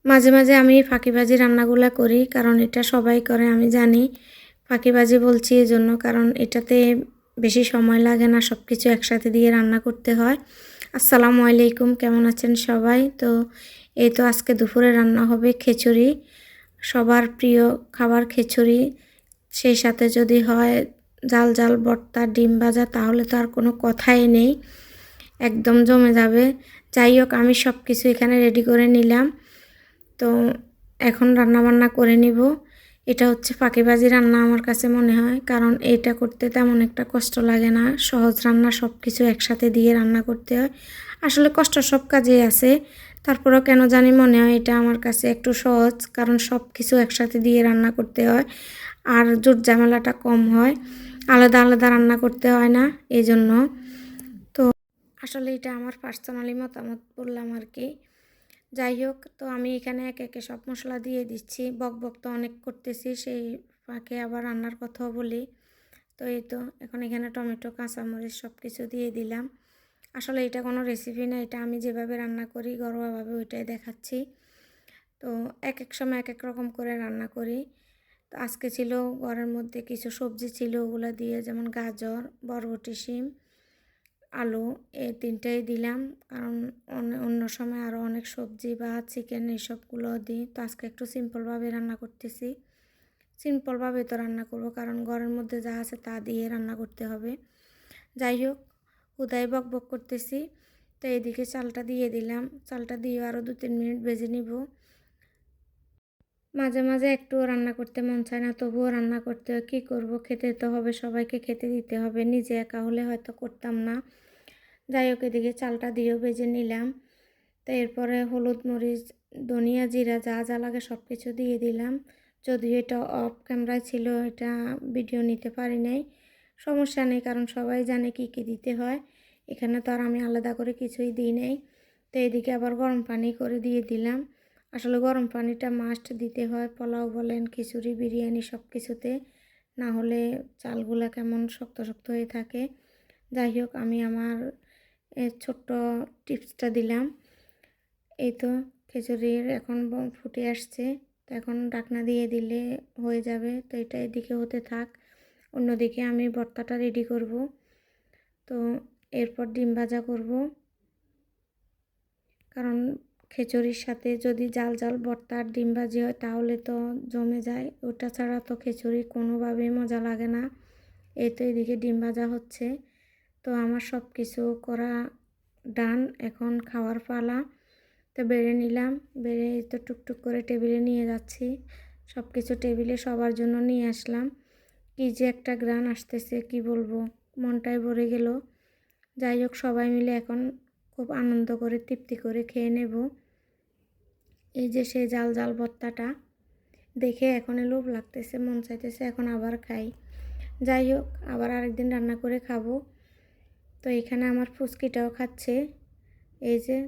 মাঝে মাঝে আমি ফাঁকিবাজি রান্নাগুলো করি, কারণ এটা সবাই করে আমি জানি। ফাঁকিবাজি বলছি এজন্য, কারণ এটাতে বেশি সময় লাগে না, সব কিছু একসাথে দিয়ে রান্না করতে হয়। আসসালামু আলাইকুম, কেমন আছেন সবাই? তো এই তো আজকে দুপুরে রান্না হবে খিচুড়ি, সবার প্রিয় খাবার খিচুড়ি। সেই সাথে যদি হয় জাল জাল ভর্তা, ডিম ভাজা, তাহলে তো আর কোনো কথাই নেই, একদম জমে যাবে। যাই হোক, আমি সব কিছু এখানে রেডি করে নিলাম। তো এখন রান্নাবান্না করে নিব। এটা হচ্ছে ফাঁকিবাজি রান্না আমার কাছে মনে হয়, কারণ এটা করতে তেমন একটা কষ্ট লাগে না, সহজ রান্না, সব কিছু একসাথে দিয়ে রান্না করতে হয়। আসলে কষ্ট সব কাজেই আছে, তারপরেও কেন জানি মনে হয় এটা আমার কাছে একটু সহজ, কারণ সব কিছু একসাথে দিয়ে রান্না করতে হয় আর জোর ঝামেলাটা কম হয়, আলাদা আলাদা রান্না করতে হয় না, এই জন্য। তো আসলে এটা আমার পার্সোনালি মতামত বললাম আর কি। যাই হোক, তো আমি এখানে একে একে সব মশলা দিয়ে দিচ্ছি। বক বক তো অনেক করতেছি, সেই ফাঁকে আবার রান্নার কথাও বলি। তো এই তো এখন এখানে টমেটো, কাঁচামরিচ সব কিছু দিয়ে দিলাম। আসলে এটা কোনো রেসিপি না, এটা আমি যেভাবে রান্না করি ঘরোয়াভাবে ওইটাই দেখাচ্ছি। তো এক এক সময় এক এক রকম করে রান্না করি। তো আজকে ছিল ঘরের মধ্যে কিছু সবজি ছিল, ওগুলো দিয়ে, যেমন গাজর, বরবটি, শিম, আলু, এই তিনটাই দিলাম। কারণ অন্য সময় আরও অনেক সবজি বা চিকেন এইসবগুলো দিই। তো আজকে একটু সিম্পলভাবে রান্না করতেছি। সিম্পলভাবে তো রান্না করব, কারণ ঘরের মধ্যে যা আছে তা দিয়ে রান্না করতে হবে। যাই হোক, উদয় বক বক করতেছি। তো এইদিকে চালটা দিয়ে দিলাম। চালটা দিয়ে আরও 2-3 মিনিট ভেজে নিব। মাঝে মাঝে একটুও রান্না করতে মন চায় না, তবুও রান্না করতে হয়, কী করব, খেতে তো হবে, সবাইকে খেতে দিতে হবে, নিজে একা হলে হয়তো করতাম না। যাই হোক, এদিকে চালটা দিয়েও ভেজে নিলাম। তো এরপরে হলুদ, মরিচ, ধনিয়া, জিরা যা যা লাগে সব কিছু দিয়ে দিলাম। যদিও এটা অফ ক্যামেরায় ছিল, এটা ভিডিও নিতে পারি নাই, সমস্যা নেই, কারণ সবাই জানে কী কী দিতে হয়। এখানে তো আর আমি আলাদা করে কিছুই দিই নাই। তো এদিকে আবার গরম পানি করে দিয়ে দিলাম। আসলে গরম পানিটা মাস্ট দিতে হয়, পোলাও বলেন, খিচুড়ি, বিরিয়ানি সব কিছুতে, না হলে চালগুলা কেমন শক্ত শক্ত হয়ে থাকে। যাই হোক, আমি আমার ছোট্ট টিপসটা দিলাম। এই তো খিচুড়ির এখন ফুটে আসছে, তো এখন ঢাকনা দিয়ে দিলে হয়ে যাবে। তো এটা এদিকে হতে থাক, অন্যদিকে আমি ভর্তাটা রেডি করব। তো এরপর ডিম ভাজা করব, কারণ খিচুড়ির সাথে যদি জাল জাল ভর্তা আর ডিম ভাজি হয় তাহলে তো জমে যায়, ওটা ছাড়া তো খিচুড়ি কোনোভাবেই মজা লাগে না। এই তো এদিকে ডিম ভাজা হচ্ছে। তো আমার সব কিছু করা ডান, এখন খাওয়ার পালা। তো বেড়ে নিলাম, বেড়ে তো টুকটুক করে টেবিলে নিয়ে যাচ্ছি। সব কিছু টেবিলে সবার জন্য নিয়ে আসলাম। কী যে একটা ঘ্রাণ আসতেছে, কি বলবো, মনটাই ভরে গেল। যাই হোক, সবাই মিলে এখন খুব আনন্দ করে তৃপ্তি করে খেয়ে নেব। এই যে সেই জাল জাল ভর্তাটা দেখে এখন লোভ লাগতেছে, মন চাইতেছে এখন আবার খাই। যাই হোক, আবার আরেকদিন রান্না করে খাবো। তো এখানে আমার ফুচকিটাও খাচ্ছে, এই যে।